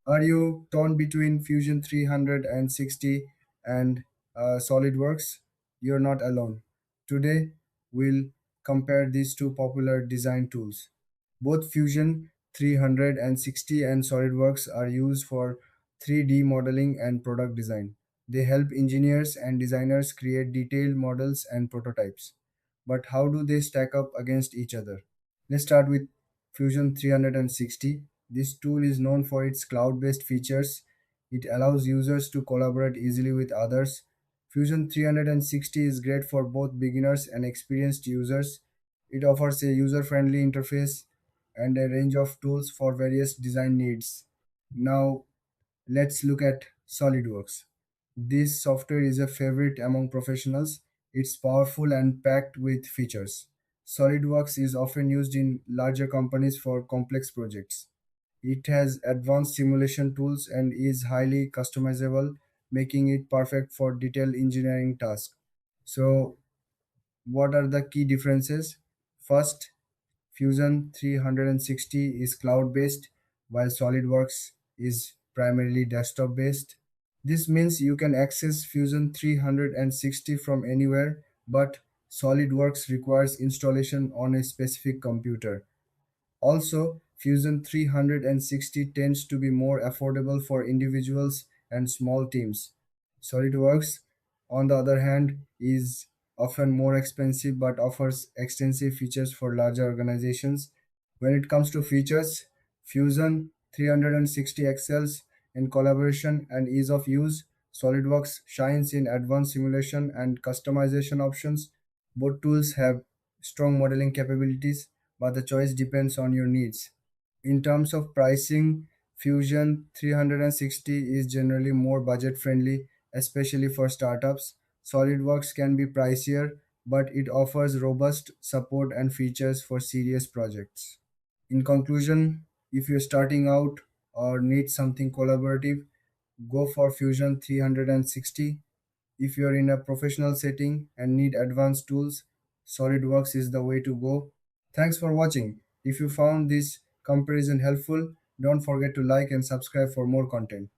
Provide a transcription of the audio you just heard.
Are you torn between Fusion 360 and SolidWorks? You're not alone. Today, we'll compare these two popular design tools. Both Fusion 360 and SolidWorks are used for 3D modeling and product design. They help engineers and designers create detailed models and prototypes. But how do they stack up against each other? Let's start with Fusion 360. This tool is known for its cloud-based features. It allows users to collaborate easily with others. Fusion 360 is great for both beginners and experienced users. It offers a user-friendly interface and a range of tools for various design needs. Now, let's look at SolidWorks. This software is a favorite among professionals. It's powerful and packed with features. SolidWorks is often used in larger companies for complex projects. It has advanced simulation tools and is highly customizable, making it perfect for detailed engineering tasks. So, what are the key differences? First, Fusion 360 is cloud based, while SolidWorks is primarily desktop based. This means you can access Fusion 360 from anywhere, but SolidWorks requires installation on a specific computer. Also, Fusion 360 tends to be more affordable for individuals and small teams. SolidWorks, on the other hand, is often more expensive but offers extensive features for larger organizations. When it comes to features, Fusion 360 excels in collaboration and ease of use. SolidWorks shines in advanced simulation and customization options. Both tools have strong modeling capabilities, but the choice depends on your needs. In terms of pricing, Fusion 360 is generally more budget friendly, especially for startups. SolidWorks can be pricier, but it offers robust support and features for serious projects. In conclusion, if you're starting out or need something collaborative, go for Fusion 360. If you're in a professional setting and need advanced tools, SolidWorks is the way to go. Thanks for watching. If you found this comparison helpful, don't forget to like and subscribe for more content.